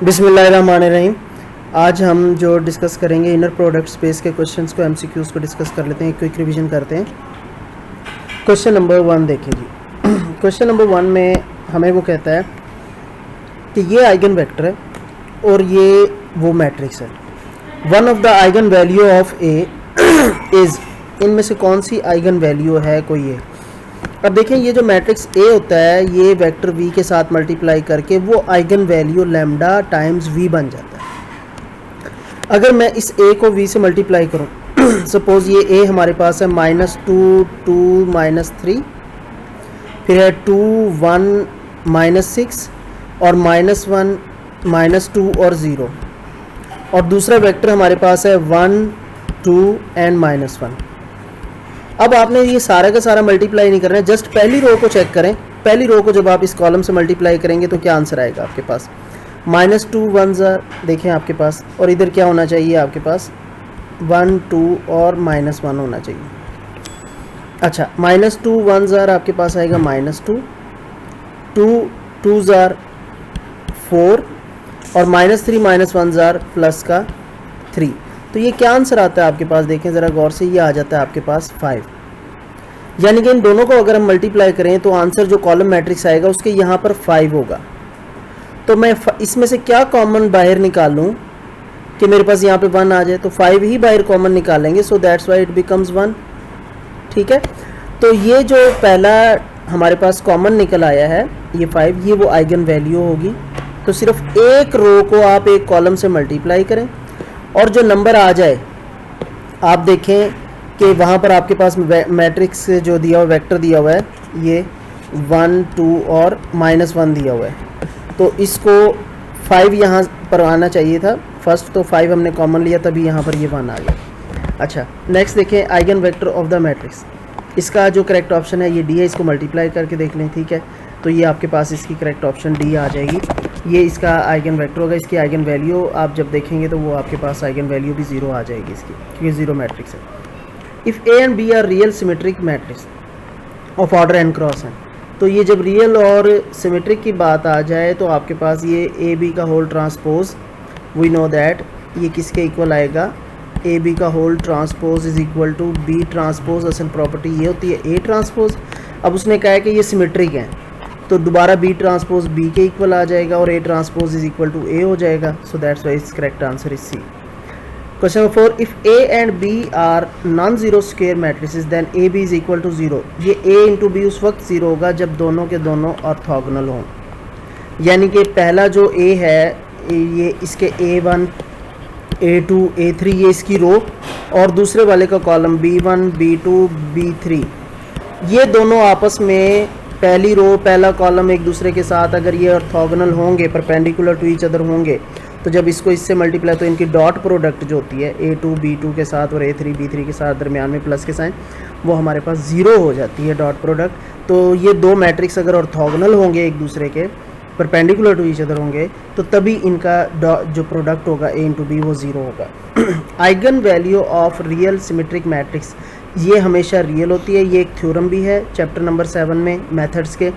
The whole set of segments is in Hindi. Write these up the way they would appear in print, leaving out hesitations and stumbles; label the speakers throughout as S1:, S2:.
S1: बिस्मिल्लाहिर्रहमानिर्रहीम। आज हम जो डिस्कस करेंगे इनर प्रोडक्ट स्पेस के क्वेश्चंस को एमसीक्यूज़ को डिस्कस कर लेते हैं। क्विक रिवीजन करते हैं। क्वेश्चन नंबर 1 देखिए जी। क्वेश्चन नंबर 1 में हमें वो कहता है कि ये आइगन वेक्टर है और ये वो मैट्रिक्स है। One of the eigen value of A is, इनमें से कौन सी आइगन वैल्यू है कोई ये। अब देखें ये जो मैट्रिक्स ए होता है ये वेक्टर वी के साथ मल्टीप्लाई करके वो eigen value lambda times v बन जाता है। अगर मैं इस ए को वी से मल्टीप्लाई करूं सपोज ये ए हमारे पास है -2 2 -3, फिर है 2 1 -6 और -1 -2 और 0, और दूसरा वेक्टर हमारे पास है 1 2 एंड -1। अब आपने ये सारा का सारा मल्टीप्लाई नहीं करना है, जस्ट पहली रो को चेक करें। पहली रो को जब आप इस कॉलम से मल्टीप्लाई करेंगे तो क्या आंसर आएगा आपके पास, -2 1 देखें आपके पास, और इधर क्या होना चाहिए आपके पास 1 2 और -1 होना चाहिए। अच्छा, -2 1 आपके पास आएगा -2, 2 2 4 और -3 -1 प्लस का 3। तो ये क्या आंसर आता है आपके पास, देखें ज़रा गौर से, ये आ जाता है आपके पास 5। यानी कि इन दोनों को अगर हम मल्टीप्लाई करें तो आंसर जो कॉलम मैट्रिक्स आएगा उसके यहाँ पर 5 होगा। तो मैं इसमें से क्या कॉमन बाहर निकाल लूँ कि मेरे पास यहाँ पे 1 आ जाए, तो 5 ही बाहर कॉमन निकालेंगे। सो दैट्स वाई इट बिकम्स 1। ठीक है, तो ये जो पहला हमारे पास कॉमन निकल आया है ये 5, ये वो आइगन वैल्यू होगी। तो सिर्फ एक रो को आप एक कॉलम से मल्टीप्लाई करें और जो नंबर आ जाए आप देखें कि वहाँ पर आपके पास मैट्रिक्स जो दिया हुआ वेक्टर दिया हुआ है ये 1 2 और -1 दिया हुआ है, तो इसको 5 यहाँ पर आना चाहिए था फर्स्ट, तो 5 हमने कॉमन लिया तभी यहाँ पर ये 1 आ गया। अच्छा, नेक्स्ट देखें eigen vector of the matrix. इसका जो करेक्ट ऑप्शन है ये डी है, इसको मल्टीप्लाई करके देख लें। ठीक है, तो ये आपके पास इसकी करेक्ट ऑप्शन डी आ जाएगी। ये इसका आइगन वेक्टर होगा, इसकी आइगन वैल्यू आप जब देखेंगे तो वो आपके पास आइगन वैल्यू भी 0 आ जाएगी इसकी, क्योंकि 0 मैट्रिक्स है। If A and B are real symmetric matrix of order n cross है, तो ये जब रियल और सिमेट्रिक की बात आ जाए तो आपके पास ये ए बी का whole transpose, we know that ये किसके इक्वल आएगा, ए बी का whole transpose is equal to B transpose. असल प्रॉपर्टी ये होती है ए ट्रांसपोज। अब उसने कहा है कि ये सिमेट्रिक है तो दोबारा बी ट्रांसपोज बी के इक्वल आ जाएगा और A transpose is equal to A हो जाएगा। So that's why it's correct answer is C. Question number 4, if A and B are non zero square matrices then A B is equal to 0। ये ए इंटू बी उस वक्त 0 होगा जब दोनों के दोनों ऑर्थोगोनल हों। यानी कि पहला जो ए है ये इसके A1 A2 A3 ये इसकी रो, और दूसरे वाले का कॉलम B1 B2 B3, ये दोनों आपस में पहली रो पहला कॉलम एक दूसरे के साथ अगर ये ऑर्थोगोनल होंगे, परपेंडिकुलर टू ईच अदर होंगे, तो जब इसको इससे मल्टीप्लाई तो इनकी डॉट प्रोडक्ट जो होती है A2 B2 के साथ और A3 B3 के साथ दरमियान में प्लस के साइन, वो हमारे पास 0 हो जाती है डॉट प्रोडक्ट। तो ये दो मैट्रिक्स अगर ऑर्थोगोनल होंगे एक दूसरे के, परपेंडिकुलर टू ईच अदर होंगे, तो तभी इनका जो प्रोडक्ट होगा A इंटू बी वो 0 होगा। Eigen value of real symmetric matrix, ये हमेशा रियल होती है। ये एक थ्योरम भी है चैप्टर नंबर 7 में मेथड्स के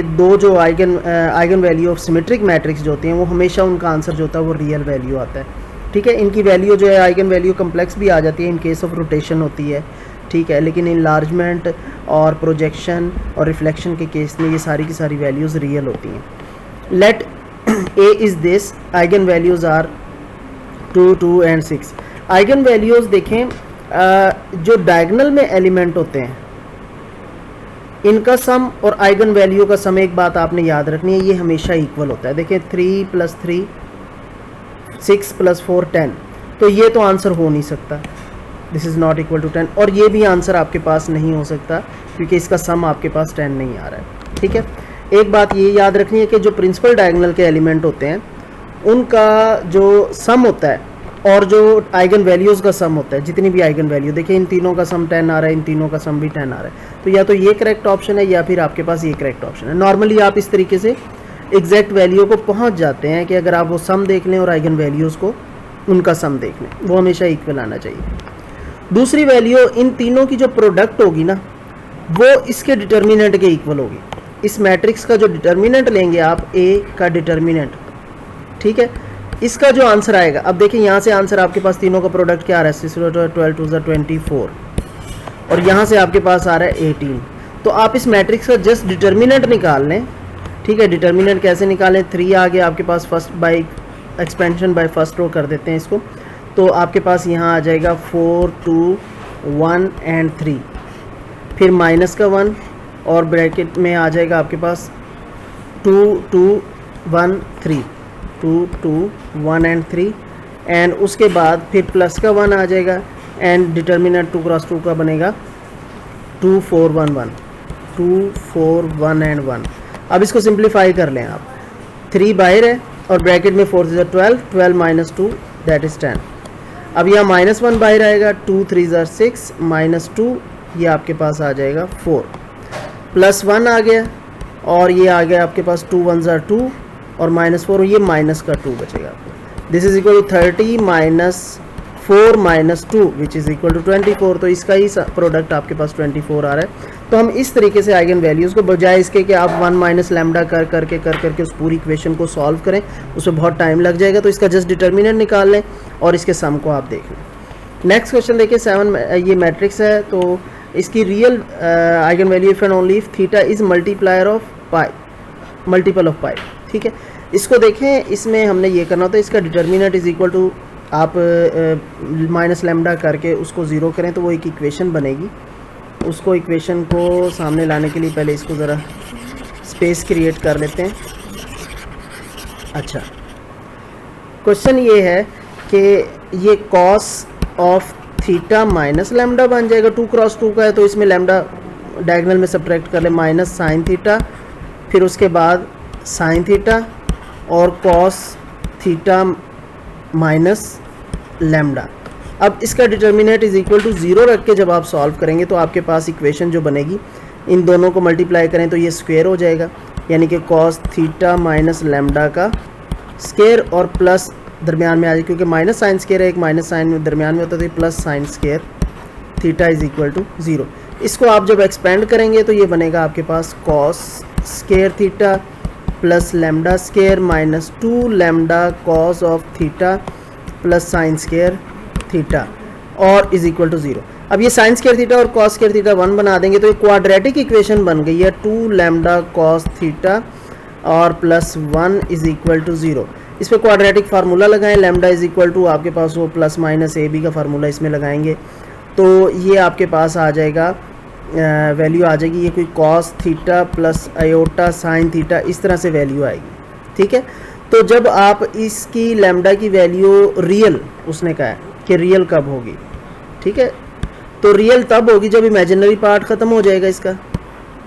S1: दो जो eigen value of symmetric matrix जो होती हैं वो हमेशा उनका आंसर जो होता है वो रियल वैल्यू आता है। ठीक है, इनकी वैल्यू जो है आइगन वैल्यू कम्प्लेक्स भी आ जाती है इन केस ऑफ रोटेशन होती है। ठीक है, लेकिन इनलार्जमेंट और प्रोजेक्शन और रिफ्लेक्शन के केस में ये सारी की सारी वैल्यूज़ रियल होती हैं। Let A is this, eigen values are 2 2 and 6। Eigen values देखें जो डायगोनल में एलिमेंट होते हैं इनका सम और आइगन वैल्यू का सम, एक बात आपने याद रखनी है, ये हमेशा इक्वल होता है। देखें 3 + 3 6 + 4 10, तो ये तो आंसर हो नहीं सकता, this is not equal to 10, और ये भी आंसर आपके पास नहीं हो सकता क्योंकि इसका सम आपके पास 10 नहीं आ रहा है। ठीक है, एक बात ये याद रखनी है कि जो प्रिंसिपल डायगोनल के एलिमेंट होते हैं उनका जो सम होता है और जो आइगन वैल्यूज़ का सम होता है, जितनी भी आइगन वैल्यू, देखिए इन तीनों का सम 10 आ रहा है, इन तीनों का सम भी 10 आ रहा है, तो या तो ये करेक्ट ऑप्शन है या फिर आपके पास ये करेक्ट ऑप्शन है। नॉर्मली आप इस तरीके से एग्जैक्ट वैल्यू को पहुंच जाते हैं कि अगर आप वो सम देख लें और आइगन वैल्यूज़ को उनका सम देख लें, वो हमेशा इक्वल आना चाहिए। दूसरी वैल्यू इन तीनों की जो प्रोडक्ट होगी ना वो इसके डिटर्मिनेंट के इक्वल होगी। इस मैट्रिक्स का जो डिटर्मिनेंट लेंगे आप, ए का डिटर्मिनेंट ठीक है। इसका जो आंसर आएगा, अब देखिए यहाँ से आंसर आपके पास तीनों का प्रोडक्ट क्या आ रहा है, 12 2 24, और यहाँ से आपके पास आ रहा है 18। तो आप इस मैट्रिक्स का जस्ट डिटर्मिनेंट निकाल लें, ठीक है। डिटर्मिनेंट कैसे निकालें, 3 आ गया आपके पास, first by expansion by first row कर देते हैं इसको, तो आपके पास यहाँ आ जाएगा 4 2 1 एंड 3, फिर माइनस का 1 और ब्रैकेट में आ जाएगा आपके पास 2 2 1 3, 2 2 1 एंड 3, एंड उसके बाद फिर प्लस का 1 आ जाएगा, एंड डिटर्मिनेंट 2 क्रॉस 2 का बनेगा 2 4 1 1, 2 4 1 एंड 1। अब इसको सिंप्लीफाई कर लें आप, 3 बाहर है और ब्रैकेट में 4 × 12, 12 माइनस 2 दैट इज़ 10। अब यहाँ -1 बाहर आएगा, 2 3 6 -2, ये आपके पास आ जाएगा 4, प्लस 1 आ गया और ये आ गया आपके पास 2 1 2 और -4, ये माइनस का 2 बचेगा। This is equal to 30 -4 -2 which is equal to 24। तो इसका ही प्रोडक्ट आपके पास 24 आ रहा है। तो हम इस तरीके से आइगन वैल्यूज़ को, बजाय इसके कि आप 1 माइनस लैम्डा कर करके उस पूरी इक्वेशन को सॉल्व करें, उसमें बहुत टाइम लग जाएगा, तो इसका जस्ट डिटर्मिनेंट निकाल लें और इसके सम को आप देख लें। नेक्स्ट क्वेश्चन देखिए 7, ये मैट्रिक्स है, तो इसकी real eigen value if and only if theta is multiplier of pi, multiple of pi, ठीक है। इसको देखें, इसमें हमने ये करना होता है, इसका डिटर्मिनेंट इज़ इक्वल टू, आप माइनस लैम्डा करके उसको ज़ीरो करें तो वो एक इक्वेशन बनेगी। उसको इक्वेशन को सामने लाने के लिए पहले इसको ज़रा स्पेस क्रिएट कर लेते हैं। अच्छा, क्वेश्चन ये है कि ये cos of theta minus lambda बन जाएगा, 2 क्रॉस 2 का है तो इसमें लैम्डा डायगोनल में सब्ट्रैक्ट कर ले, माइनस साइन थीटा, फिर उसके बाद साइन थीटा और कॉस थीटा माइनस लैम्डा। अब इसका डिटर्मिनेंट इज इक्वल टू 0 रख के जब आप सॉल्व करेंगे तो आपके पास इक्वेशन जो बनेगी, इन दोनों को मल्टीप्लाई करें तो ये स्क्वायर हो जाएगा, यानी कि कॉस थीटा माइनस लैम्डा का स्क्वायर और प्लस दरमियान में आ जाए, क्योंकि माइनस साइन स्क्वायर है, एक माइनस साइन दरमियान में होता है, तो plus sine square theta is equal to 0। इसको आप जब एक्सपेंड करेंगे तो ये बनेगा आपके पास cos square theta plus lambda square minus 2 lambda cos of theta plus sine square theta और इज इक्वल टू 0। अब ये साइन स्क्वायर थीटा और कॉस स्क्वायर थीटा 1 बना देंगे तो ये क्वाड्रेटिक इक्वेशन बन गई है, 2 लैम्डा कॉस थीटा और प्लस 1 इज इक्वल टू 0। इस पर क्वाड्रेटिक फार्मूला लगाएं, लैम्डा इज इक्वल टू आपके पास वो प्लस माइनस ए बी का फार्मूला इसमें लगाएंगे तो ये आपके पास आ जाएगा, वैल्यू आ जाएगी, ये कोई cos theta plus iota sine theta, इस तरह से वैल्यू आएगी, ठीक है। तो जब आप इसकी लैम्डा की वैल्यू रियल, उसने कहा है कि रियल कब होगी, ठीक है, तो रियल तब होगी जब इमेजिनरी पार्ट ख़त्म हो जाएगा इसका,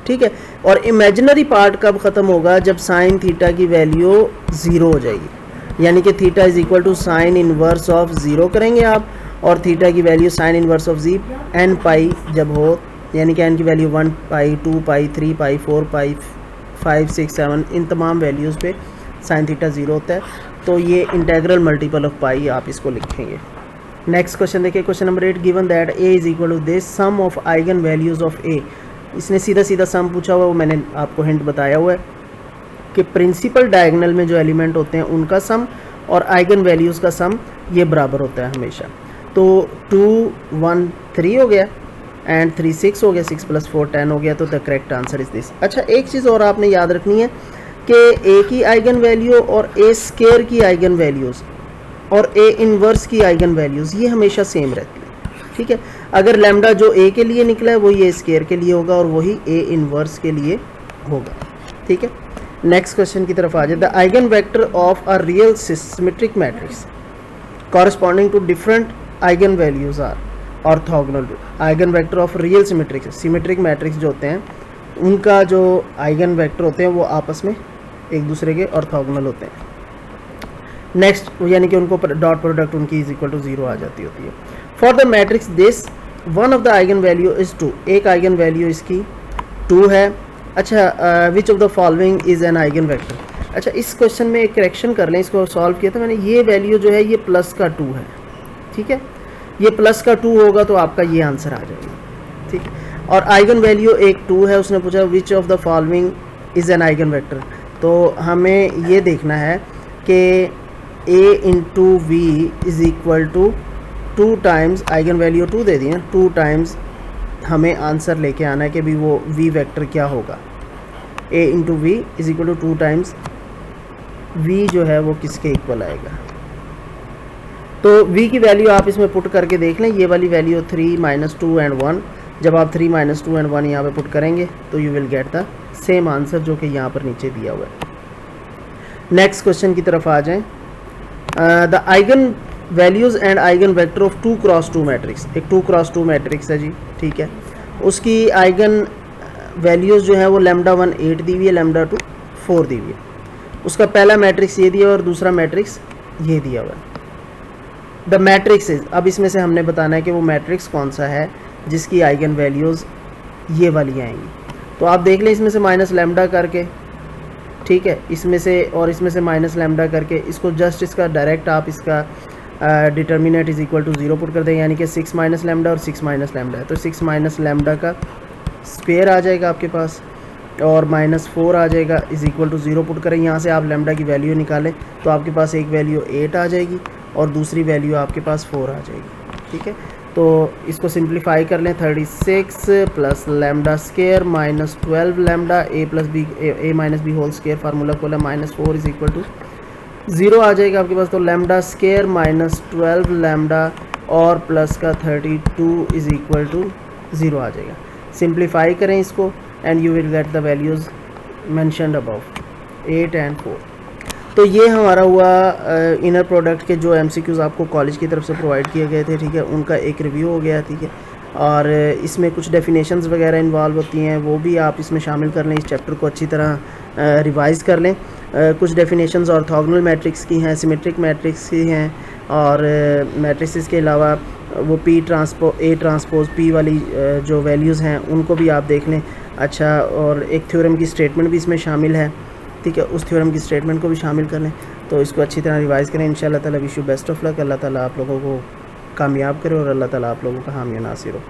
S1: ठीक है। और इमेजिनरी पार्ट कब ख़त्म होगा, जब साइन थीटा की वैल्यू 0 हो जाएगी, यानी कि theta is equal to sine inverse of 0 करेंगे आप, और थीटा की value sine inverse of g n pi जब हो, यानी कि एन की वैल्यू 1 पाई 2 पाई 3 पाई 4 पाई 5 6 7, इन तमाम वैल्यूज़ पे साइन थीटा 0 होता है, तो ये इंटेग्रल मल्टीपल ऑफ पाई आप इसको लिखेंगे। नेक्स्ट क्वेश्चन देखिए, question number 8, given that A is equal to this sum of eigen values of A. इसने सीधा सीधा सम पूछा हुआ है, वो मैंने आपको हिंट बताया हुआ है कि प्रिंसिपल डायगोनल में जो एलिमेंट होते हैं उनका सम और आइगन वैल्यूज़ का सम ये बराबर होता है हमेशा। तो 2 1 3 हो गया एंड 3 6 हो गया, 6 + 4 10 हो गया, तो the correct answer is this. अच्छा, एक चीज़ और आपने याद रखनी है कि ए की आइगन वैल्यू और ए स्क्वायर की आइगन वैल्यूज़ और ए इनवर्स की आइगन वैल्यूज़ ये हमेशा सेम रहती है, ठीक है। अगर लैम्डा जो ए के लिए निकला है वही ए स्क्वायर के लिए होगा और वही ए इनवर्स के लिए होगा, ठीक है। नेक्स्ट क्वेश्चन की तरफ आ जाए, the eigen vector of a real symmetric matrix corresponding to different eigen values are orthogonal. Eigen vector of real symmetric matrix जो होते हैं उनका जो आइगन वेक्टर होते हैं वो आपस में एक दूसरे के ऑर्थोगोनल होते हैं। नेक्स्ट, यानी कि उनको डॉट प्रोडक्ट उनकी इज इक्वल टू 0 आ जाती होती है। For the matrix this one of the eigen value is 2, एक आइगन वैल्यू इसकी 2 है। अच्छा, विच of the following is an eigen vector. अच्छा, इस क्वेश्चन में एक करेक्शन कर लें, इसको सॉल्व किया था मैंने, ये वैल्यू जो है ये प्लस का 2 है, ठीक है, ये प्लस का 2 होगा तो आपका ये आंसर आ जाएगा, ठीक है। और आइगन वैल्यू एक 2 है, उसने पूछा which of the following is an eigen vector, तो हमें ये देखना है कि A into V is equal to 2 times eigen value 2 दे दिए, 2 टाइम्स हमें आंसर लेके आना है कि भी वो वी वेक्टर क्या होगा। A into V is equal to 2 times V जो है वो किसके इक्वल आएगा। तो v की वैल्यू आप इसमें पुट करके देख लें, ये वाली वैल्यू 3 माइनस 2 एंड 1, जब आप 3 माइनस 2 एंड 1 यहाँ पे पुट करेंगे तो you will get the same answer जो कि यहाँ पर नीचे दिया हुआ है। नेक्स्ट क्वेश्चन की तरफ आ जाएं। The eigen values and eigen vector of 2 cross 2 matrix, एक 2 क्रॉस 2 मैट्रिक्स है जी, ठीक है। उसकी आइगन वैल्यूज़ जो है वो लैम्डा 1 8 दी हुई है, लैम्डा 2 4 दी हुई है। उसका पहला मैट्रिक्स ये दिया और दूसरा मैट्रिक्स ये दिया हुआ है। द मैट्रिक्स इज, अब इसमें से हमने बताना है कि वो मैट्रिक्स कौन सा है जिसकी आइगन वैल्यूज़ ये वाली आएंगी। तो आप देख लें इसमें से माइनस लैम्डा करके, ठीक है, इसमें से और इसमें से माइनस लैम्डा करके, इसको जस्ट इसका डायरेक्ट आप इसका determinant is equal to 0 put कर देंगे, यानी कि 6 माइनस लैम्डा और 6 माइनस लैम्डा है, तो 6 माइनस लैम्डा का स्क्वायर आ जाएगा आपके पास और माइनस 4 आ जाएगा, इज़ इक्वल टू 0 पुट करें। यहाँ से आप लैम्डा की वैल्यू निकालें तो आपके पास एक वैल्यू 8 आ जाएगी और दूसरी वैल्यू आपके पास 4 आ जाएगी, ठीक है। तो इसको सिंप्लीफाई कर लें, 36 plus lambda square minus 12 lambda A plus B A minus B whole square, formula खोला, माइनस 4 इज़ इक्वल टू 0 आ जाएगा आपके पास। तो लैम्डा स्क्वायर माइनस 12 लैम्डा और प्लस का 32 इज़ इक्वल टू 0 आ जाएगा। सिंप्लीफाई करें इसको and you will get the values mentioned above 8 and 4। तो ये हमारा हुआ इनर प्रोडक्ट के जो एमसीक्यूज़ आपको कॉलेज की तरफ से प्रोवाइड किए गए थे, ठीक है, उनका एक रिव्यू हो गया, ठीक है। और इसमें कुछ डेफिनेशंस वगैरह इन्वॉल्व होती हैं, वो भी आप इसमें शामिल कर लें, इस चैप्टर को अच्छी तरह रिवाइज़ कर लें। कुछ डेफिनेशंस ऑर्थोगोनल मैट्रिक्स की हैं, सिमेट्रिक मैट्रिक्स की हैं, और मैट्रिक्स के अलावा वो ए ट्रांसपोज पी वाली जो वैल्यूज़ हैं उनको भी आप देख लें। अच्छा, और एक थ्योरम की स्टेटमेंट भी इसमें शामिल है, ठीक है, उस थ्योरम की स्टेटमेंट को भी शामिल कर लें। तो इसको अच्छी तरह रिवाइज़ करें। इंशाअल्लाह ताला wish you best of luck. अल्लाह ताला आप लोगों को कामयाब करे और अल्लाह ताला आप लोगों का हामी नासिर हो।